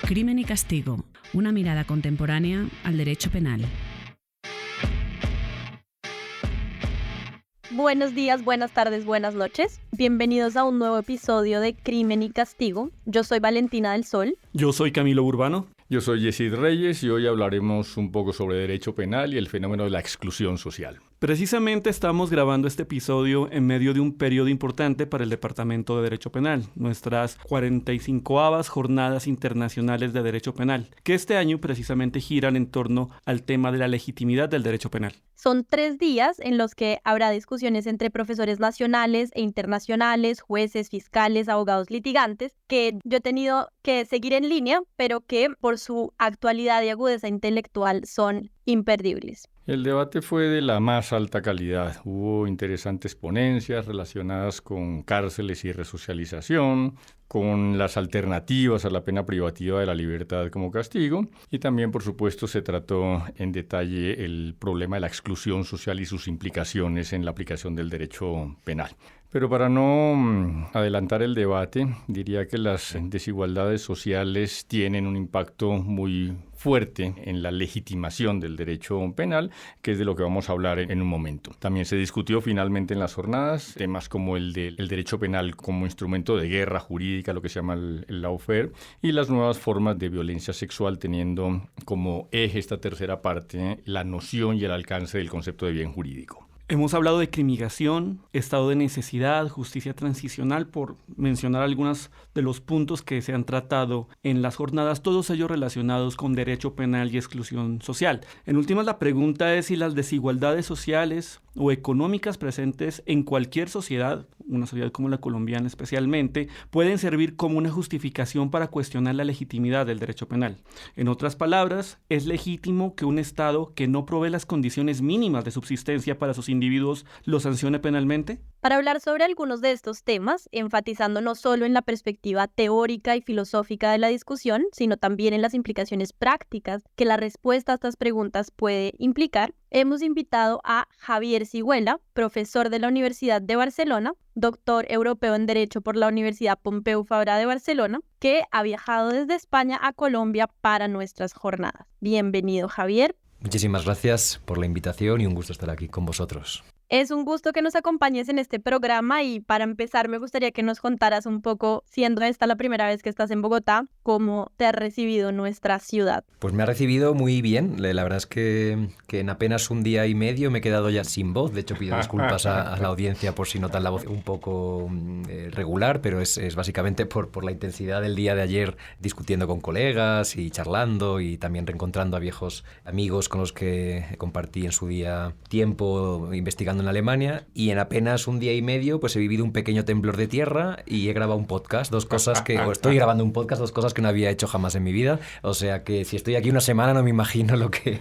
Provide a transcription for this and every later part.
Crimen y castigo, una mirada contemporánea al derecho penal. Buenos días, buenas tardes, buenas noches. Bienvenidos a un nuevo episodio de Crimen y Castigo. Yo soy Valentina del Sol. Yo soy Camilo Urbano. Yo soy Yesid Reyes y hoy hablaremos un poco sobre derecho penal y el fenómeno de la exclusión social. Precisamente estamos grabando este episodio en medio de un periodo importante para el Departamento de Derecho Penal, nuestras 45avas Jornadas Internacionales de Derecho Penal, que este año precisamente giran en torno al tema de la legitimidad del derecho penal. Son 3 días en los que habrá discusiones entre profesores nacionales e internacionales, jueces, fiscales, abogados litigantes, que yo he tenido que seguir en línea, pero que por su actualidad y agudeza intelectual son imperdibles. El debate fue de la más alta calidad. Hubo interesantes ponencias relacionadas con cárceles y resocialización, con las alternativas a la pena privativa de la libertad como castigo, y también, por supuesto, se trató en detalle el problema de la exclusión social y sus implicaciones en la aplicación del derecho penal. Pero para no adelantar el debate, diría que las desigualdades sociales tienen un impacto muy fuerte en la legitimación del derecho penal, que es de lo que vamos a hablar en un momento. También se discutió finalmente en las jornadas temas como el del derecho penal como instrumento de guerra jurídica, lo que se llama el lawfare, y las nuevas formas de violencia sexual, teniendo como eje esta tercera parte la noción y el alcance del concepto de bien jurídico. Hemos hablado de crimigación, estado de necesidad, justicia transicional, por mencionar algunos de los puntos que se han tratado en las jornadas, todos ellos relacionados con derecho penal y exclusión social. En últimas, la pregunta es si las desigualdades sociales o económicas presentes en cualquier sociedad, una sociedad como la colombiana especialmente, pueden servir como una justificación para cuestionar la legitimidad del derecho penal. En otras palabras, ¿es legítimo que un Estado que no provee las condiciones mínimas de subsistencia para sus individuos lo sancione penalmente? Para hablar sobre algunos de estos temas, enfatizando no solo en la perspectiva teórica y filosófica de la discusión, sino también en las implicaciones prácticas que la respuesta a estas preguntas puede implicar, hemos invitado a Javier Sigüela, profesor de la Universidad de Barcelona, doctor europeo en Derecho por la Universidad Pompeu Fabra de Barcelona, que ha viajado desde España a Colombia para nuestras jornadas. Bienvenido, Javier. Muchísimas gracias por la invitación y un gusto estar aquí con vosotros. Es un gusto que nos acompañes en este programa y para empezar me gustaría que nos contaras un poco, siendo esta la primera vez que estás en Bogotá, cómo te ha recibido nuestra ciudad. Pues me ha recibido muy bien. La verdad es que en apenas un día y medio me he quedado ya sin voz. De hecho, pido disculpas a la audiencia por si notan la voz un poco regular, pero es básicamente por la intensidad del día de ayer discutiendo con colegas y charlando y también reencontrando a viejos amigos con los que compartí en su día tiempo investigando en Alemania, y en apenas un día y medio pues he vivido un pequeño temblor de tierra y he grabado un podcast, estoy grabando un podcast, 2 cosas que no había hecho jamás en mi vida, o sea que si estoy aquí una semana no me imagino lo que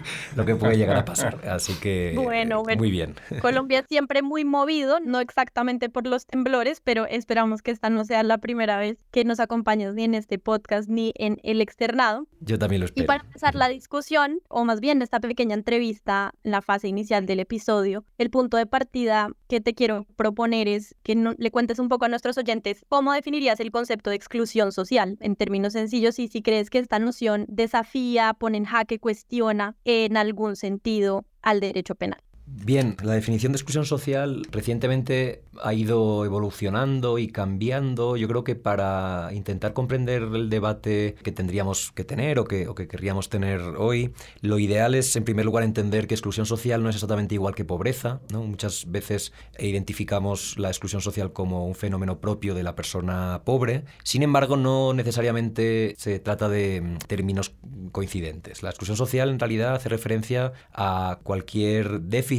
puede llegar a pasar, así que bueno, muy bien. Colombia es siempre muy movido, no exactamente por los temblores, pero esperamos que esta no sea la primera vez que nos acompañes ni en este podcast ni en el externado. Yo también lo espero. Y para empezar la discusión, o más bien esta pequeña entrevista, la fase inicial del episodio, el punto de partida que te quiero proponer es que le cuentes un poco a nuestros oyentes cómo definirías el concepto de exclusión social en términos sencillos y si crees que esta noción desafía, pone en jaque, cuestiona en algún sentido al derecho penal. Bien, la definición de exclusión social recientemente ha ido evolucionando y cambiando. Yo creo que para intentar comprender el debate que tendríamos que tener o que querríamos tener hoy, lo ideal es, en primer lugar, entender que exclusión social no es exactamente igual que pobreza, ¿no? Muchas veces identificamos la exclusión social como un fenómeno propio de la persona pobre. Sin embargo, no necesariamente se trata de términos coincidentes. La exclusión social, en realidad, hace referencia a cualquier déficit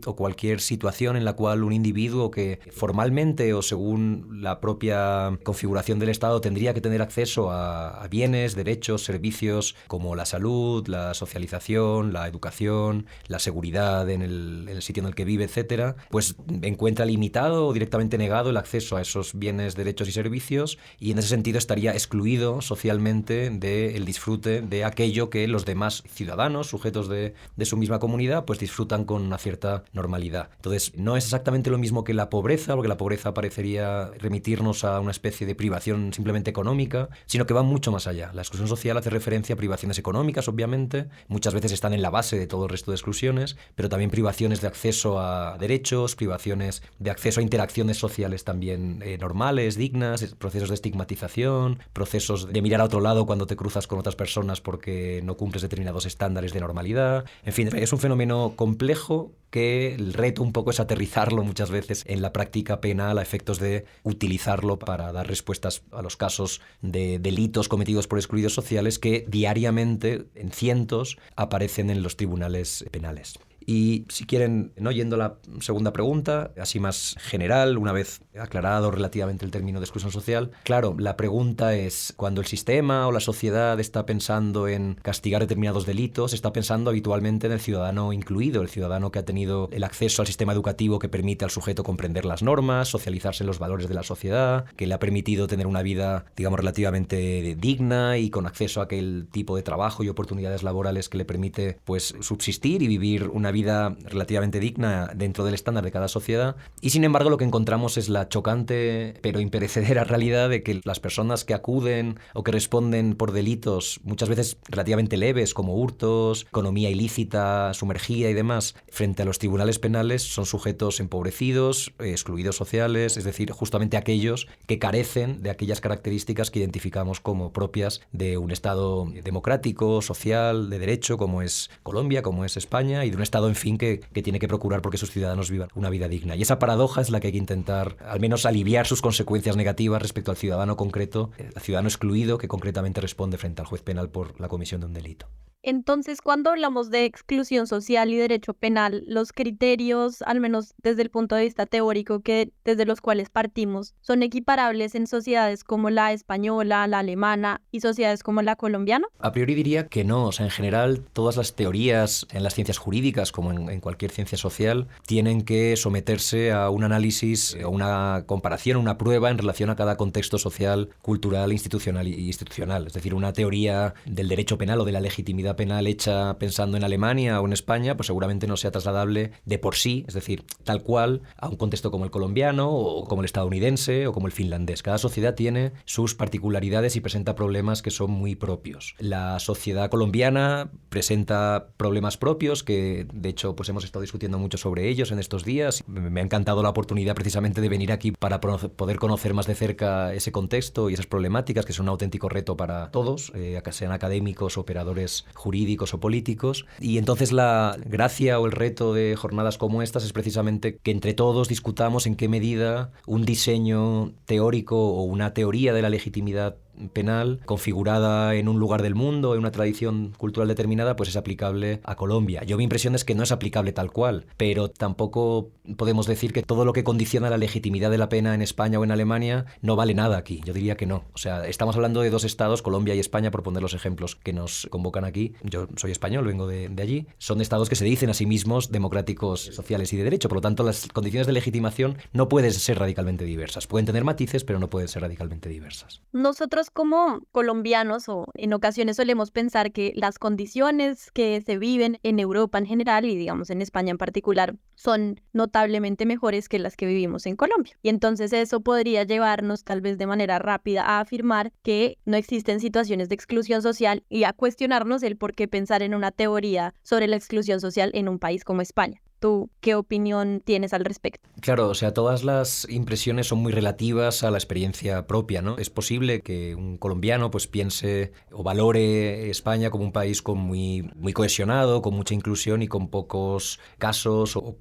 o cualquier situación en la cual un individuo que formalmente o según la propia configuración del Estado tendría que tener acceso a bienes, derechos, servicios como la salud, la socialización, la educación, la seguridad en el sitio en el que vive, etcétera, pues encuentra limitado o directamente negado el acceso a esos bienes, derechos y servicios, y en ese sentido estaría excluido socialmente del disfrute de aquello que los demás ciudadanos, sujetos de su misma comunidad, pues disfrutan con cierta normalidad. Entonces, no es exactamente lo mismo que la pobreza, porque la pobreza parecería remitirnos a una especie de privación simplemente económica, sino que va mucho más allá. La exclusión social hace referencia a privaciones económicas, obviamente, muchas veces están en la base de todo el resto de exclusiones, pero también privaciones de acceso a derechos, privaciones de acceso a interacciones sociales también normales, dignas, procesos de estigmatización, procesos de mirar a otro lado cuando te cruzas con otras personas porque no cumples determinados estándares de normalidad. En fin, es un fenómeno complejo que el reto un poco es aterrizarlo muchas veces en la práctica penal a efectos de utilizarlo para dar respuestas a los casos de delitos cometidos por excluidos sociales que diariamente, en cientos, aparecen en los tribunales penales. Y si quieren, ¿no?, yendo a la segunda pregunta, así más general, una vez aclarado relativamente el término de exclusión social, claro, la pregunta es, cuando el sistema o la sociedad está pensando en castigar determinados delitos, está pensando habitualmente en el ciudadano incluido, el ciudadano que ha tenido el acceso al sistema educativo que permite al sujeto comprender las normas, socializarse en los valores de la sociedad, que le ha permitido tener una vida, digamos, relativamente digna y con acceso a aquel tipo de trabajo y oportunidades laborales que le permite, pues, subsistir y vivir una vida relativamente digna dentro del estándar de cada sociedad. Y sin embargo lo que encontramos es la chocante pero imperecedera realidad de que las personas que acuden o que responden por delitos muchas veces relativamente leves como hurtos, economía ilícita, sumergida y demás, frente a los tribunales penales son sujetos empobrecidos, excluidos sociales, es decir, justamente aquellos que carecen de aquellas características que identificamos como propias de un Estado democrático, social, de derecho, como es Colombia, como es España, y de un Estado, en fin, que tiene que procurar porque sus ciudadanos vivan una vida digna. Y esa paradoja es la que hay que intentar, al menos, aliviar sus consecuencias negativas respecto al ciudadano concreto, al ciudadano excluido que concretamente responde frente al juez penal por la comisión de un delito. Entonces, cuando hablamos de exclusión social y derecho penal, los criterios, al menos desde el punto de vista teórico, desde los cuales partimos, son equiparables en sociedades como la española, la alemana y sociedades como la colombiana. A priori diría que no. O sea, en general, todas las teorías en las ciencias jurídicas, como en cualquier ciencia social, tienen que someterse a un análisis, a una comparación, una prueba en relación a cada contexto social, cultural, institucional y institucional. Es decir, una teoría del derecho penal o de la legitimidad penal hecha pensando en Alemania o en España, pues seguramente no sea trasladable de por sí, es decir, tal cual, a un contexto como el colombiano o como el estadounidense o como el finlandés. Cada sociedad tiene sus particularidades y presenta problemas que son muy propios. La sociedad colombiana presenta problemas propios que, de hecho, pues hemos estado discutiendo mucho sobre ellos en estos días. Me ha encantado la oportunidad precisamente de venir aquí para poder conocer más de cerca ese contexto y esas problemáticas, que son un auténtico reto para todos, sean académicos, operadores jurídicos o políticos. Y entonces la gracia o el reto de jornadas como estas es precisamente que entre todos discutamos en qué medida un diseño teórico o una teoría de la legitimidad penal configurada en un lugar del mundo, en una tradición cultural determinada, pues es aplicable a Colombia. Mi impresión es que no es aplicable tal cual, pero tampoco podemos decir que todo lo que condiciona la legitimidad de la pena en España o en Alemania no vale nada aquí. Yo diría que no. O sea, estamos hablando de dos estados, Colombia y España, por poner los ejemplos que nos convocan aquí. Yo soy español, vengo de allí. Son estados que se dicen a sí mismos democráticos, sociales y de derecho. Por lo tanto, las condiciones de legitimación no pueden ser radicalmente diversas. Pueden tener matices, pero no pueden ser radicalmente diversas. Nosotros como colombianos o en ocasiones solemos pensar que las condiciones que se viven en Europa en general y digamos en España en particular son notablemente mejores que las que vivimos en Colombia. Y entonces eso podría llevarnos tal vez de manera rápida a afirmar que no existen situaciones de exclusión social y a cuestionarnos el por qué pensar en una teoría sobre la exclusión social en un país como España. ¿Tú qué opinión tienes al respecto? Claro, o sea, todas las impresiones son muy relativas a la experiencia propia, ¿no? Es posible que un colombiano pues piense o valore España como un país muy cohesionado, con mucha inclusión y con pocos casos o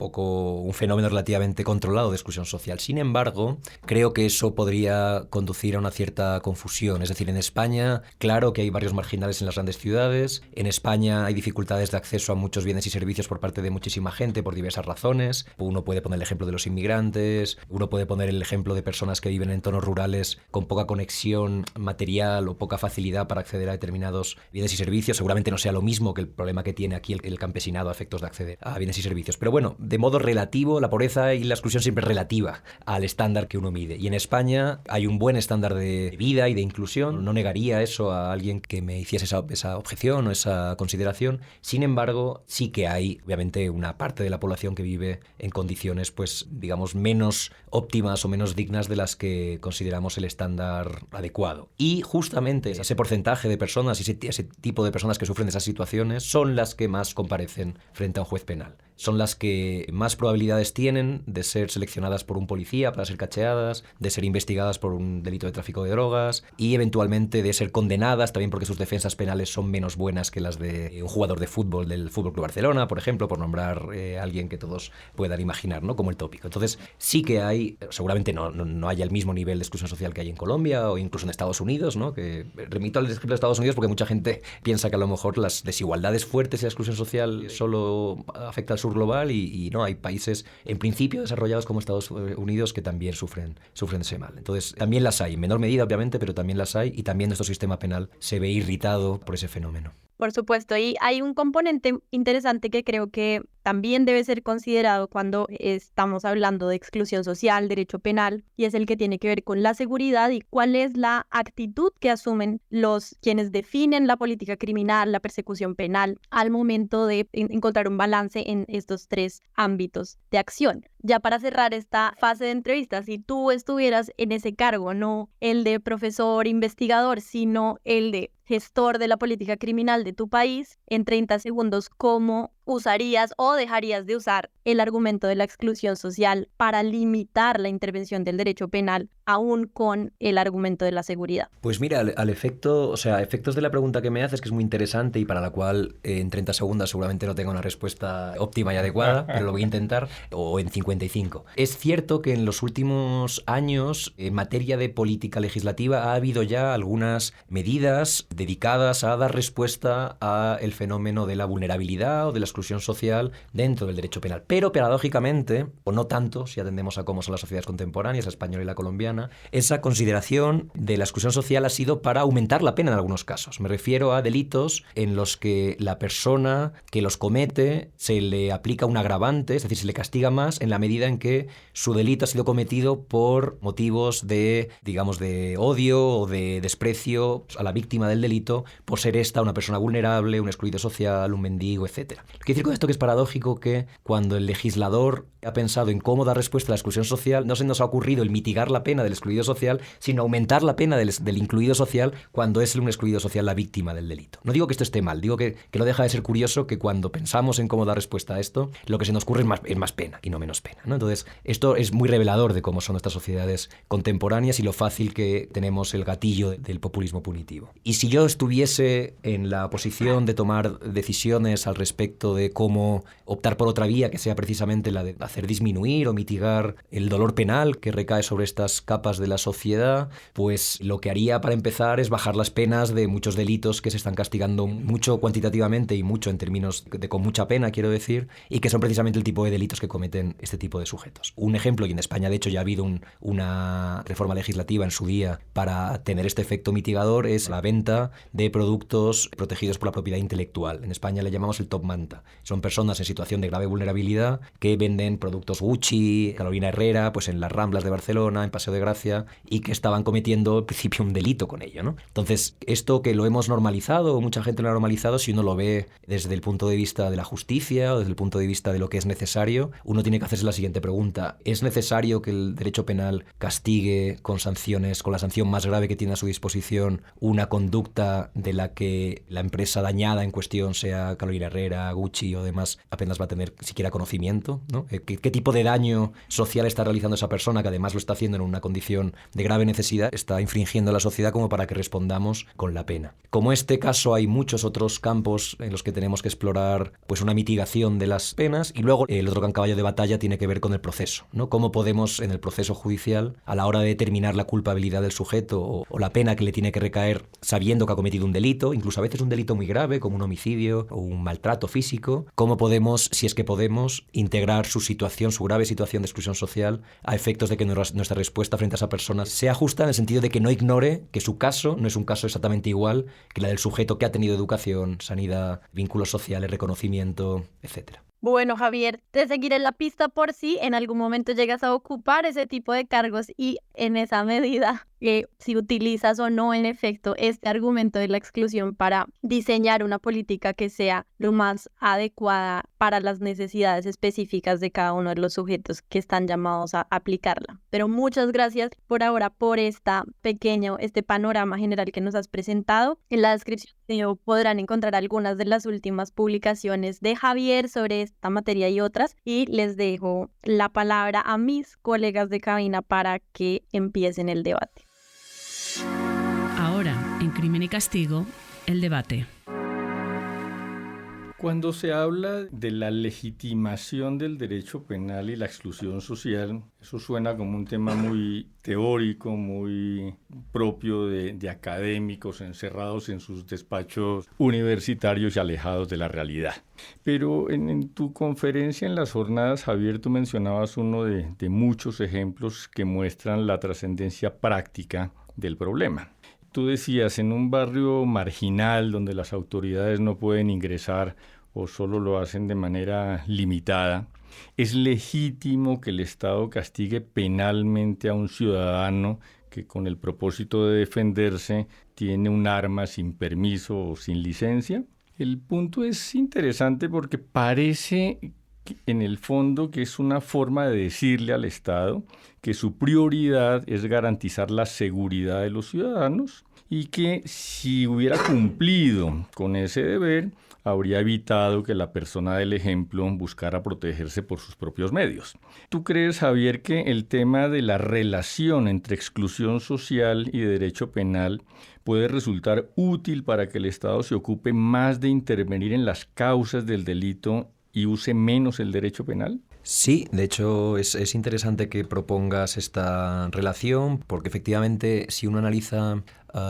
un fenómeno relativamente controlado de exclusión social. Sin embargo, creo que eso podría conducir a una cierta confusión. Es decir, en España, claro que hay barrios marginales en las grandes ciudades. En España hay dificultades de acceso a muchos bienes y servicios por parte de muchísima gente, por diversas razones. Uno puede poner el ejemplo de los inmigrantes, uno puede poner el ejemplo de personas que viven en entornos rurales con poca conexión material o poca facilidad para acceder a determinados bienes y servicios. Seguramente no sea lo mismo que el problema que tiene aquí el campesinado a efectos de acceder a bienes y servicios. Pero bueno, de modo relativo, la pobreza y la exclusión siempre es relativa al estándar que uno mide. Y en España hay un buen estándar de vida y de inclusión. No negaría eso a alguien que me hiciese esa objeción o esa consideración. Sin embargo, sí que hay, obviamente, una parte de la población que vive en condiciones, pues, digamos, menos óptimas o menos dignas de las que consideramos el estándar adecuado. Y justamente ese porcentaje de personas y ese tipo de personas que sufren de esas situaciones son las que más comparecen frente a un juez penal. Son las que más probabilidades tienen de ser seleccionadas por un policía para ser cacheadas, de ser investigadas por un delito de tráfico de drogas y eventualmente de ser condenadas también porque sus defensas penales son menos buenas que las de un jugador de fútbol del FC Barcelona, por ejemplo, por nombrar a alguien que todos puedan imaginar, ¿no? Como el tópico. Entonces, sí que hay, seguramente no haya el mismo nivel de exclusión social que hay en Colombia o incluso en Estados Unidos, ¿no? Que remito al ejemplo de Estados Unidos porque mucha gente piensa que a lo mejor las desigualdades fuertes y la exclusión social solo afecta al sur global y no, hay países en principio desarrollados como Estados Unidos que también sufren ese mal. Entonces, también las hay, en menor medida obviamente, pero también las hay y también nuestro sistema penal se ve irritado por ese fenómeno. Por supuesto, y hay un componente interesante que creo que también debe ser considerado cuando estamos hablando de exclusión social, derecho penal, y es el que tiene que ver con la seguridad y cuál es la actitud que asumen quienes definen la política criminal, la persecución penal, al momento de encontrar un balance en estos tres ámbitos de acción. Ya para cerrar esta fase de entrevista, si tú estuvieras en ese cargo, no el de profesor investigador, sino el de gestor de la política criminal de tu país, en 30 segundos, ¿cómo usarías o dejarías de usar el argumento de la exclusión social para limitar la intervención del derecho penal, aún con el argumento de la seguridad? Pues mira, al efecto, o sea, efectos de la pregunta que me haces, que es muy interesante y para la cual en 30 segundos seguramente no tengo una respuesta óptima y adecuada, pero lo voy a intentar, o en 55. Es cierto que en los últimos años, en materia de política legislativa, ha habido ya algunas medidas dedicadas a dar respuesta al fenómeno de la vulnerabilidad o de la exclusión social dentro del derecho penal. Pero paradójicamente, o no tanto, si atendemos a cómo son las sociedades contemporáneas, la española y la colombiana, esa consideración de la exclusión social ha sido para aumentar la pena en algunos casos. Me refiero a delitos en los que la persona que los comete se le aplica un agravante, es decir, se le castiga más en la medida en que su delito ha sido cometido por motivos de, digamos, de odio o de desprecio a la víctima del delito por ser esta una persona vulnerable, un excluido social, un mendigo, etc. Quiero decir con esto que es paradójico que cuando el legislador ha pensado en cómo dar respuesta a la exclusión social, no se nos ha ocurrido el mitigar la pena del excluido social, sino aumentar la pena del incluido social cuando es un excluido social la víctima del delito. No digo que esto esté mal, digo que no deja de ser curioso que cuando pensamos en cómo dar respuesta a esto, lo que se nos ocurre es más pena y no menos pena, ¿no? Entonces, esto es muy revelador de cómo son nuestras sociedades contemporáneas y lo fácil que tenemos el gatillo del populismo punitivo. Y si yo estuviese en la posición de tomar decisiones al respecto de cómo optar por otra vía que sea precisamente la de hacer disminuir o mitigar el dolor penal que recae sobre estas capas de la sociedad, pues lo que haría para empezar es bajar las penas de muchos delitos que se están castigando mucho cuantitativamente y mucho en términos de con mucha pena, quiero decir, y que son precisamente el tipo de delitos que cometen este tipo de sujetos. Un ejemplo, y en España de hecho ya ha habido una reforma legislativa en su día para tener este efecto mitigador, es la venta de productos protegidos por la propiedad intelectual. En España le llamamos el top manta. Son personas en situación de grave vulnerabilidad que venden productos Gucci, Carolina Herrera, pues en las Ramblas de Barcelona, en Paseo de Gracia, y que estaban cometiendo al principio un delito con ello, ¿no? Entonces, esto que lo hemos normalizado, o mucha gente lo ha normalizado, si uno lo ve desde el punto de vista de la justicia o desde el punto de vista de lo que es necesario, uno tiene que hacerse la siguiente pregunta. ¿Es necesario que el derecho penal castigue con sanciones, con la sanción más grave que tiene a su disposición, una conducta de la que la empresa dañada en cuestión, sea Carolina Herrera, Gucci o demás, apenas va a tener siquiera conocimiento, ¿no? ¿Qué tipo de daño social está realizando esa persona, que además lo está haciendo en una condición de grave necesidad, está infringiendo a la sociedad como para que respondamos con la pena? Como este caso, hay muchos otros campos en los que tenemos que explorar pues una mitigación de las penas, y luego el otro gran caballo de batalla tiene que ver con el proceso, ¿no? Cómo podemos en el proceso judicial, a la hora de determinar la culpabilidad del sujeto o la pena que le tiene que recaer sabiendo que ha cometido un delito, incluso a veces un delito muy grave como un homicidio o un maltrato físico, cómo podemos, si es que podemos, integrar su situación, su grave situación de exclusión social a efectos de que nuestra respuesta frente a esa persona sea justa en el sentido de que no ignore que su caso no es un caso exactamente igual que la del sujeto que ha tenido educación, sanidad, vínculos sociales, reconocimiento, etc. Bueno, Javier, te seguiré la pista por si en algún momento llegas a ocupar ese tipo de cargos y en esa medida si utilizas o no en efecto este argumento de la exclusión para diseñar una política que sea lo más adecuada para las necesidades específicas de cada uno de los sujetos que están llamados a aplicarla. Pero muchas gracias por ahora por este panorama general que nos has presentado. En la descripción podrán encontrar algunas de las últimas publicaciones de Javier sobre esta materia y otras, y les dejo la palabra a mis colegas de cabina para que empiecen el debate. Ahora, en Crimen y Castigo, el debate. Cuando se habla de la legitimación del derecho penal y la exclusión social, eso suena como un tema muy teórico, muy propio de académicos encerrados en sus despachos universitarios y alejados de la realidad. Pero en tu conferencia en las jornadas, Javier, tú mencionabas uno de muchos ejemplos que muestran la trascendencia práctica del problema. Tú decías, en un barrio marginal donde las autoridades no pueden ingresar o solo lo hacen de manera limitada, es legítimo que el Estado castigue penalmente a un ciudadano que con el propósito de defenderse tiene un arma sin permiso o sin licencia. El punto es interesante porque parece en el fondo que es una forma de decirle al Estado que su prioridad es garantizar la seguridad de los ciudadanos y que si hubiera cumplido con ese deber, habría evitado que la persona del ejemplo buscara protegerse por sus propios medios. ¿Tú crees, Javier, que el tema de la relación entre exclusión social y derecho penal puede resultar útil para que el Estado se ocupe más de intervenir en las causas del delito y use menos el derecho penal? Sí, de hecho es interesante que propongas esta relación porque efectivamente si uno analiza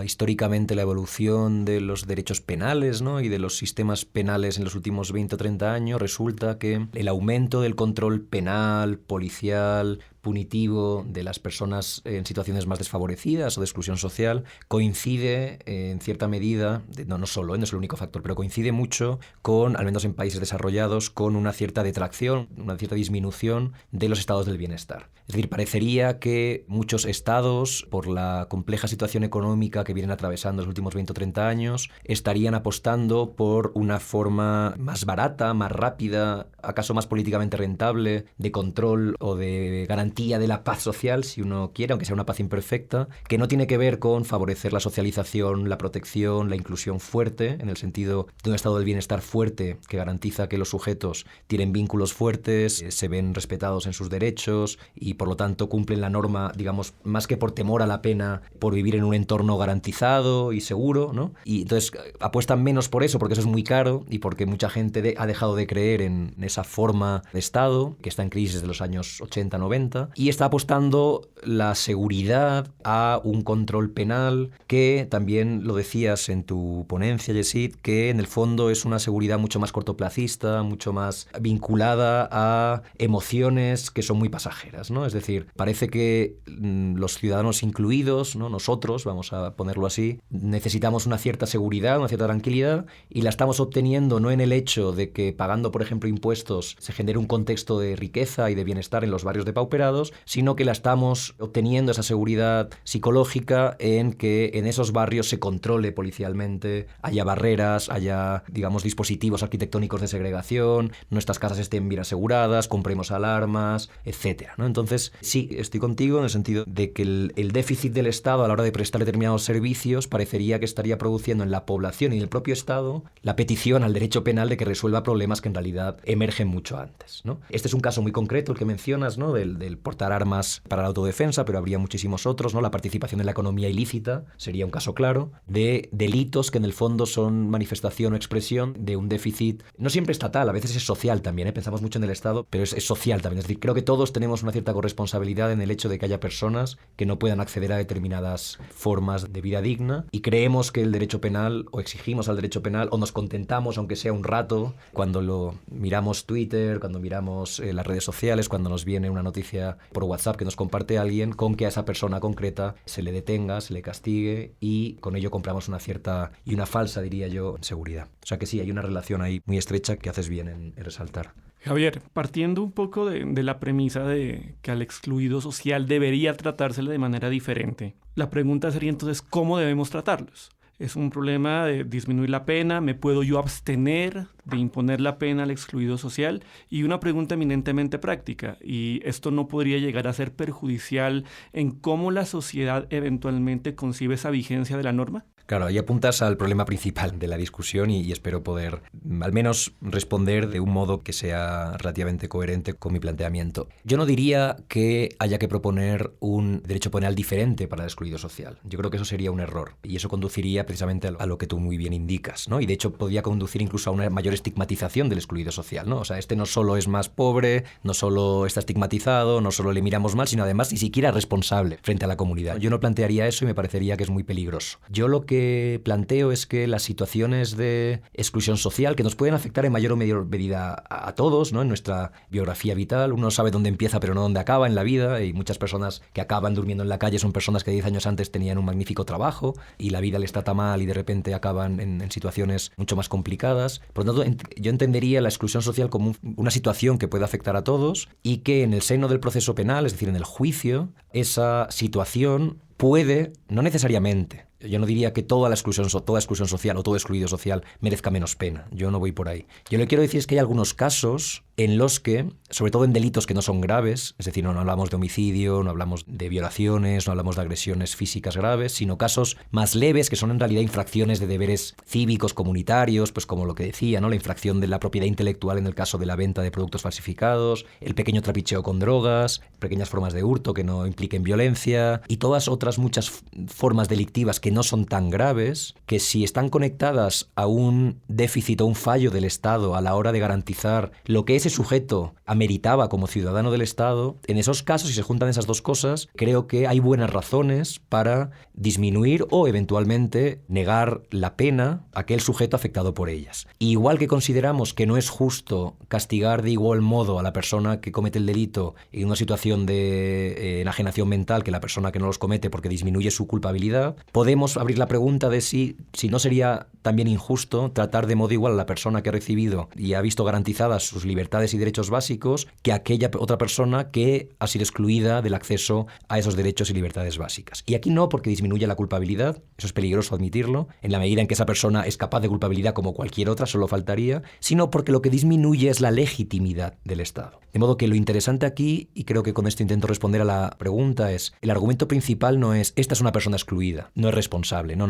históricamente la evolución de los derechos penales, ¿no? y de los sistemas penales en los últimos 20 o 30 años, resulta que el aumento del control penal, policial, punitivo de las personas en situaciones más desfavorecidas o de exclusión social coincide en cierta medida, no solo, no es el único factor, pero coincide mucho con, al menos en países desarrollados, con una cierta detracción, una cierta disminución de los estados del bienestar. Es decir, parecería que muchos estados, por la compleja situación económica que vienen atravesando los últimos 20 o 30 años, estarían apostando por una forma más barata, más rápida, acaso más políticamente rentable, de control o de garantía de la paz social, si uno quiere, aunque sea una paz imperfecta, que no tiene que ver con favorecer la socialización, la protección, la inclusión fuerte, en el sentido de un estado del bienestar fuerte que garantiza que los sujetos tienen vínculos fuertes, se ven respetados en sus derechos y por lo tanto cumplen la norma, digamos, más que por temor a la pena, por vivir en un entorno garantizado y seguro, ¿no? Y entonces apuestan menos por eso, porque eso es muy caro y porque mucha gente ha dejado de creer en esa forma de Estado, que está en crisis desde los años 80, 90, y está apostando la seguridad a un control penal que también lo decías en tu ponencia, Yesid, que en el fondo es una seguridad mucho más cortoplacista, mucho más vinculada a emociones que son muy pasajeras, ¿no? Es decir, parece que los ciudadanos incluidos, ¿no? Nosotros, vamos a ponerlo así, necesitamos una cierta seguridad, una cierta tranquilidad y la estamos obteniendo no en el hecho de que pagando, por ejemplo, impuestos se genere un contexto de riqueza y de bienestar en los barrios depauperados, sino que la estamos obteniendo esa seguridad psicológica en que en esos barrios se controle policialmente, haya barreras, haya, digamos, dispositivos arquitectónicos de segregación, nuestras casas estén bien aseguradas, compremos alarmas, etcétera, ¿no? Entonces, sí, estoy contigo en el sentido de que el déficit del Estado a la hora de prestar determinados servicios parecería que estaría produciendo en la población y en el propio Estado la petición al derecho penal de que resuelva problemas que en realidad emergen mucho antes, ¿no? Este es un caso muy concreto el que mencionas, ¿no? del portar armas para la autodefensa, pero habría muchísimos otros, ¿no? La participación en la economía ilícita sería un caso claro de delitos que en el fondo son manifestación o expresión de un déficit, no siempre estatal, a veces es social también, ¿eh? Pensamos mucho en el Estado, pero es social también. Es decir, creo que todos tenemos una cierta corresponsabilidad en el hecho de que haya personas que no puedan acceder a determinadas formas de vida digna y creemos que el derecho penal, o exigimos al derecho penal, o nos contentamos, aunque sea un rato, cuando lo miramos Twitter, cuando miramos las redes sociales, cuando nos viene una noticia por WhatsApp que nos comparte alguien, con que a esa persona concreta se le detenga, se le castigue y con ello compramos una cierta y una falsa, diría yo, seguridad. O sea que sí, hay una relación ahí muy estrecha que haces bien en resaltar. Javier, partiendo un poco de la premisa de que al excluido social debería tratársele de manera diferente, la pregunta sería entonces, ¿cómo debemos tratarlos? ¿Es un problema de disminuir la pena? ¿Me puedo yo abstener de imponer la pena al excluido social? Y una pregunta eminentemente práctica, ¿y esto no podría llegar a ser perjudicial en cómo la sociedad eventualmente concibe esa vigencia de la norma? Claro, ahí apuntas al problema principal de la discusión y espero poder al menos responder de un modo que sea relativamente coherente con mi planteamiento. Yo no diría que haya que proponer un derecho penal diferente para el excluido social. Yo creo que eso sería un error y eso conduciría precisamente a lo que tú muy bien indicas, ¿no? Y de hecho podría conducir incluso a una mayor estigmatización del excluido social, ¿no? O sea, este no solo es más pobre, no solo está estigmatizado, no solo le miramos mal, sino además ni siquiera es responsable frente a la comunidad. Yo no plantearía eso y me parecería que es muy peligroso. Yo lo que planteo es que las situaciones de exclusión social que nos pueden afectar en mayor o menor medida a todos, ¿no? En nuestra biografía vital, uno sabe dónde empieza pero no dónde acaba en la vida, y muchas personas que acaban durmiendo en la calle son personas que 10 años antes tenían un magnífico trabajo y la vida les trata mal y de repente acaban en situaciones mucho más complicadas. Por lo tanto, yo entendería la exclusión social como una situación que puede afectar a todos y que en el seno del proceso penal, es decir, en el juicio, esa situación puede, no necesariamente, yo no diría que toda exclusión social o todo excluido social merezca menos pena. Yo no voy por ahí. Yo lo que quiero decir es que hay algunos casos en los que, sobre todo en delitos que no son graves, es decir, no hablamos de homicidio, no hablamos de violaciones, no hablamos de agresiones físicas graves, sino casos más leves que son en realidad infracciones de deberes cívicos, comunitarios, pues como lo que decía, ¿no? La infracción de la propiedad intelectual en el caso de la venta de productos falsificados, el pequeño trapicheo con drogas, pequeñas formas de hurto que no impliquen violencia y todas otras muchas formas delictivas que no son tan graves, que si están conectadas a un déficit o un fallo del Estado a la hora de garantizar lo que ese sujeto ameritaba como ciudadano del Estado, en esos casos, si se juntan esas dos cosas, creo que hay buenas razones para disminuir o eventualmente negar la pena a aquel sujeto afectado por ellas. Y igual que consideramos que no es justo castigar de igual modo a la persona que comete el delito en una situación de enajenación mental que la persona que no los comete porque disminuye su culpabilidad, podemos abrir la pregunta de si no sería también injusto tratar de modo igual a la persona que ha recibido y ha visto garantizadas sus libertades y derechos básicos que aquella otra persona que ha sido excluida del acceso a esos derechos y libertades básicas. Y aquí no, porque disminuye la culpabilidad, eso es peligroso admitirlo, en la medida en que esa persona es capaz de culpabilidad como cualquier otra, solo faltaría, sino porque lo que disminuye es la legitimidad del Estado. De modo que lo interesante aquí, y creo que con esto intento responder a la pregunta, es el argumento principal no es esta es una persona excluida, no es responsable, no.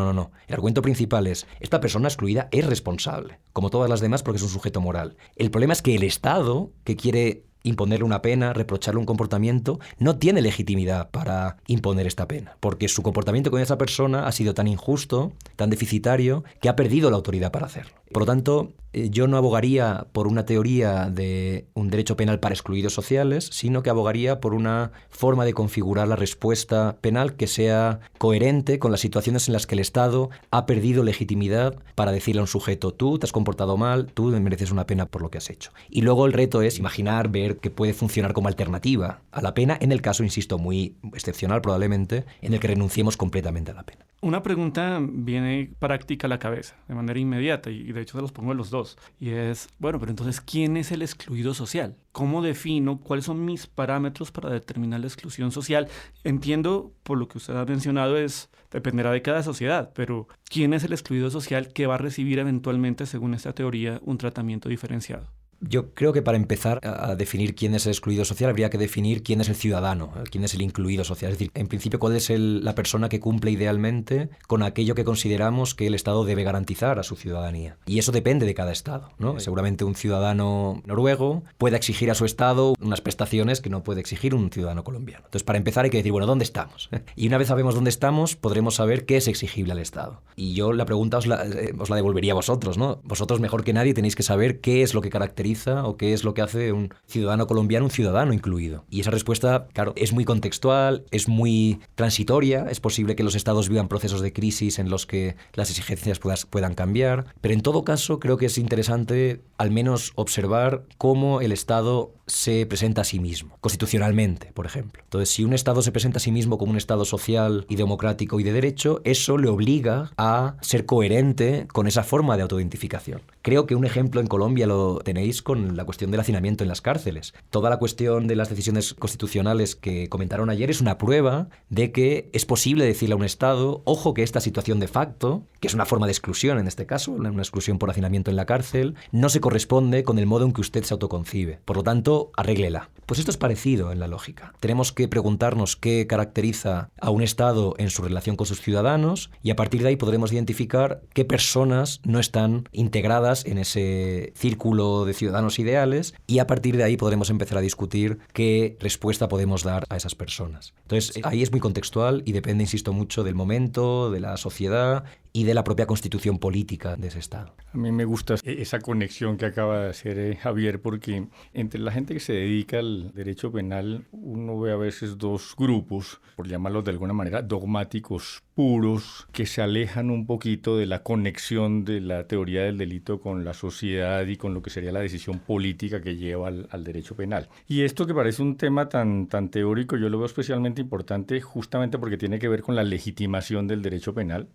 El argumento principal es esta persona excluida es responsable, como todas las demás porque es un sujeto moral. El problema es que el Estado, que quiere imponerle una pena, reprocharle un comportamiento, no tiene legitimidad para imponer esta pena, porque su comportamiento con esa persona ha sido tan injusto, tan deficitario, que ha perdido la autoridad para hacerlo. Por lo tanto, yo no abogaría por una teoría de un derecho penal para excluidos sociales, sino que abogaría por una forma de configurar la respuesta penal que sea coherente con las situaciones en las que el Estado ha perdido legitimidad para decirle a un sujeto, tú te has comportado mal, tú mereces una pena por lo que has hecho. Y luego el reto es imaginar, ver que puede funcionar como alternativa a la pena en el caso, insisto, muy excepcional probablemente, en el que renunciemos completamente a la pena. Una pregunta viene práctica a la cabeza, de manera inmediata, y de hecho se los pongo a los dos, y es, bueno, pero entonces, ¿quién es el excluido social? ¿Cómo defino cuáles son mis parámetros para determinar la exclusión social? Entiendo, por lo que usted ha mencionado, dependerá de cada sociedad, pero ¿quién es el excluido social que va a recibir eventualmente, según esta teoría, un tratamiento diferenciado? Yo creo que para empezar a definir quién es el excluido social habría que definir quién es el ciudadano, quién es el incluido social. Es decir, en principio, cuál es la persona que cumple idealmente con aquello que consideramos que el Estado debe garantizar a su ciudadanía. Y eso depende de cada Estado, ¿no? Seguramente un ciudadano noruego pueda exigir a su Estado unas prestaciones que no puede exigir un ciudadano colombiano. Entonces, para empezar hay que decir, bueno, ¿dónde estamos? Y una vez sabemos dónde estamos, podremos saber qué es exigible al Estado. Y yo la pregunta os la devolvería a vosotros, ¿no? Vosotros mejor que nadie tenéis que saber qué es lo que caracteriza o qué es lo que hace un ciudadano colombiano un ciudadano incluido. Y esa respuesta, claro, es muy contextual, es muy transitoria, es posible que los estados vivan procesos de crisis en los que las exigencias puedan cambiar, pero en todo caso creo que es interesante al menos observar cómo el Estado se presenta a sí mismo, constitucionalmente, por ejemplo. Entonces, si un Estado se presenta a sí mismo como un Estado social y democrático y de derecho, eso le obliga a ser coherente con esa forma de autoidentificación. Creo que un ejemplo en Colombia lo tenéis con la cuestión del hacinamiento en las cárceles. Toda la cuestión de las decisiones constitucionales que comentaron ayer es una prueba de que es posible decirle a un Estado, ojo que esta situación de facto, que es una forma de exclusión en este caso, una exclusión por hacinamiento en la cárcel, no se corresponde con el modo en que usted se autoconcibe. Por lo tanto, arréglela. Pues esto es parecido en la lógica. Tenemos que preguntarnos qué caracteriza a un Estado en su relación con sus ciudadanos y a partir de ahí podremos identificar qué personas no están integradas en ese círculo de ciudadanos ideales y a partir de ahí podremos empezar a discutir qué respuesta podemos dar a esas personas. Entonces, ahí es muy contextual y depende, insisto, mucho del momento, de la sociedad y de la propia constitución política de ese Estado. A mí me gusta esa conexión que acaba de hacer Javier, porque entre la gente que se dedica al derecho penal, uno ve a veces dos grupos, por llamarlos de alguna manera, dogmáticos puros, que se alejan un poquito de la conexión de la teoría del delito con la sociedad y con lo que sería la decisión política que lleva al derecho penal. Y esto que parece un tema tan teórico, yo lo veo especialmente importante justamente porque tiene que ver con la legitimación del derecho penal,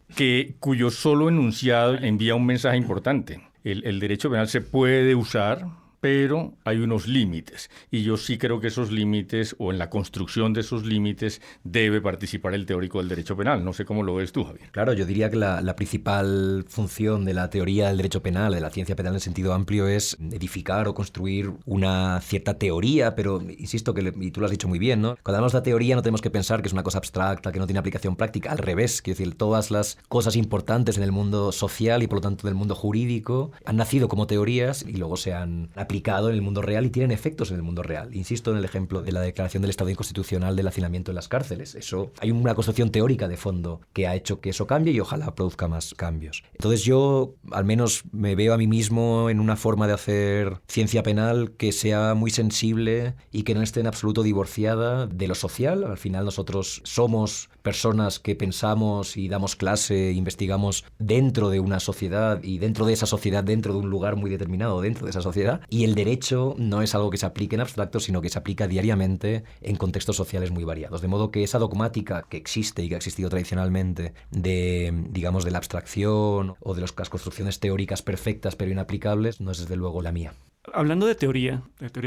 cuyo solo enunciado envía un mensaje importante. El derecho penal se puede usar, pero hay unos límites. Y yo sí creo que esos límites, o en la construcción de esos límites, debe participar el teórico del derecho penal. No sé cómo lo ves tú, Javier. Claro, yo diría que la principal función de la teoría del derecho penal, de la ciencia penal en sentido amplio, es edificar o construir una cierta teoría, pero insisto y tú lo has dicho muy bien, ¿no? Cuando hablamos de teoría no tenemos que pensar que es una cosa abstracta, que no tiene aplicación práctica. Al revés, quiero decir, todas las cosas importantes en el mundo social y por lo tanto en el mundo jurídico han nacido como teorías y luego se han aplicado en el mundo real y tienen efectos en el mundo real. Insisto en el ejemplo de la declaración del Estado inconstitucional del hacinamiento en las cárceles. Eso, hay una construcción teórica de fondo que ha hecho que eso cambie y ojalá produzca más cambios. Entonces yo al menos me veo a mí mismo en una forma de hacer ciencia penal que sea muy sensible y que no esté en absoluto divorciada de lo social. Al final nosotros somos personas que pensamos y damos clase, investigamos dentro de una sociedad y dentro de esa sociedad, dentro de un lugar muy determinado dentro de esa sociedad. Y el derecho no es algo que se aplique en abstracto, sino que se aplica diariamente en contextos sociales muy variados. De modo que esa dogmática que existe y que ha existido tradicionalmente de, digamos, de la abstracción o de las construcciones teóricas perfectas pero inaplicables, no es desde luego la mía. Hablando de teoría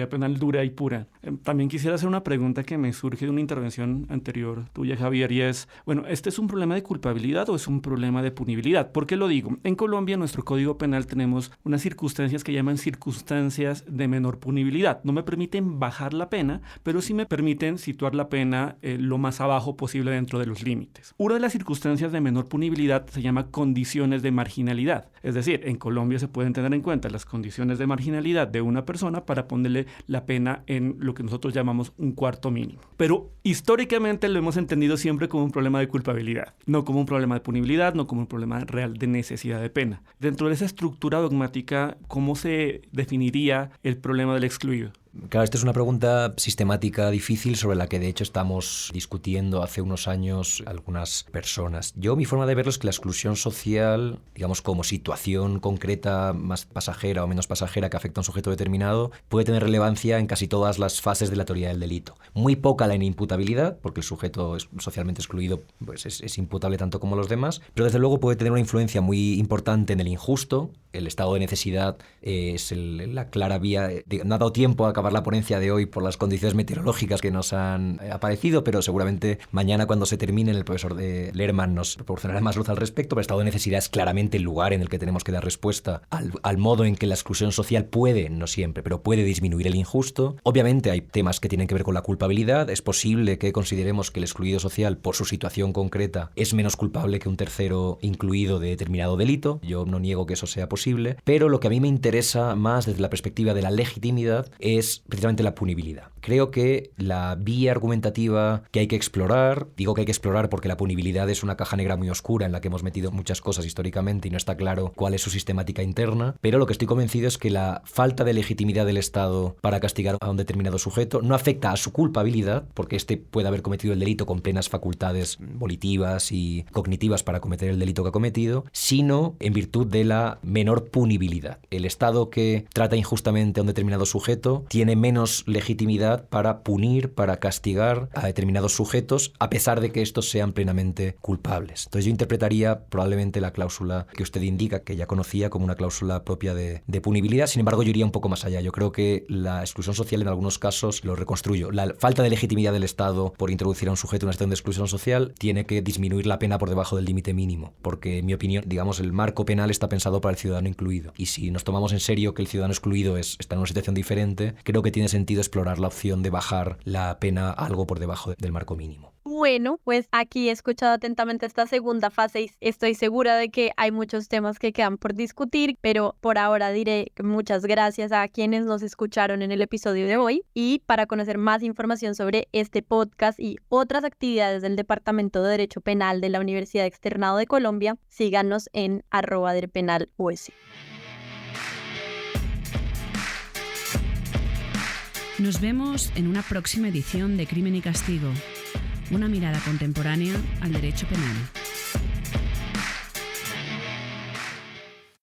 penal dura y pura, también quisiera hacer una pregunta que me surge de una intervención anterior tuya, Javier, y es, bueno, ¿este es un problema de culpabilidad o es un problema de punibilidad? ¿Por qué lo digo? En Colombia, en nuestro Código Penal, tenemos unas circunstancias que llaman circunstancias de menor punibilidad. No me permiten bajar la pena, pero sí me permiten situar la pena lo más abajo posible dentro de los límites. Una de las circunstancias de menor punibilidad se llama condiciones de marginalidad. Es decir, en Colombia se pueden tener en cuenta las condiciones de marginalidad de una persona para ponerle la pena en lo que nosotros llamamos un cuarto mínimo. Pero históricamente lo hemos entendido siempre como un problema de culpabilidad, no como un problema de punibilidad, no como un problema real de necesidad de pena. Dentro de esa estructura dogmática, ¿cómo se definiría el problema del excluido? Claro, esta es una pregunta sistemática difícil sobre la que de hecho estamos discutiendo hace unos años algunas personas. Mi forma de verlo es que la exclusión social, digamos como situación concreta más pasajera o menos pasajera que afecta a un sujeto determinado, puede tener relevancia en casi todas las fases de la teoría del delito. Muy poca la inimputabilidad, porque el sujeto socialmente excluido pues es imputable tanto como los demás, pero desde luego puede tener una influencia muy importante en el injusto. El estado de necesidad es la clara vía. No ha dado tiempo a acabar la ponencia de hoy por las condiciones meteorológicas que nos han aparecido, pero seguramente mañana cuando se termine el profesor de Lerman nos proporcionará más luz al respecto. Pero el estado de necesidad es claramente el lugar en el que tenemos que dar respuesta al modo en que la exclusión social puede, no siempre, pero puede disminuir el injusto. Obviamente hay temas que tienen que ver con la culpabilidad. Es posible que consideremos que el excluido social, por su situación concreta, es menos culpable que un tercero incluido de determinado delito. Yo no niego que eso sea posible, pero lo que a mí me interesa más desde la perspectiva de la legitimidad es precisamente la punibilidad. Creo que la vía argumentativa que hay que explorar, digo que hay que explorar porque la punibilidad es una caja negra muy oscura en la que hemos metido muchas cosas históricamente y no está claro cuál es su sistemática interna, pero lo que estoy convencido es que la falta de legitimidad del Estado para castigar a un determinado sujeto no afecta a su culpabilidad, porque éste puede haber cometido el delito con plenas facultades volitivas y cognitivas para cometer el delito que ha cometido, sino en virtud de la menor punibilidad. El Estado que trata injustamente a un determinado sujeto tiene tiene menos legitimidad para punir, para castigar a determinados sujetos, a pesar de que estos sean plenamente culpables. Entonces yo interpretaría probablemente la cláusula que usted indica, que ya conocía, como una cláusula propia de punibilidad. Sin embargo, yo iría un poco más allá. Yo creo que la exclusión social en algunos casos, lo reconstruyo, la falta de legitimidad del Estado por introducir a un sujeto en una situación de exclusión social tiene que disminuir la pena por debajo del límite mínimo, porque en mi opinión, digamos, el marco penal está pensado para el ciudadano incluido. Y si nos tomamos en serio que el ciudadano excluido está en una situación diferente, creo que tiene sentido explorar la opción de bajar la pena algo por debajo del marco mínimo. Bueno, pues aquí he escuchado atentamente esta segunda fase y estoy segura de que hay muchos temas que quedan por discutir, pero por ahora diré muchas gracias a quienes nos escucharon en el episodio de hoy. Y para conocer más información sobre este podcast y otras actividades del Departamento de Derecho Penal de la Universidad Externado de Colombia, síganos en @derpenalus. Nos vemos en una próxima edición de Crimen y Castigo, una mirada contemporánea al derecho penal.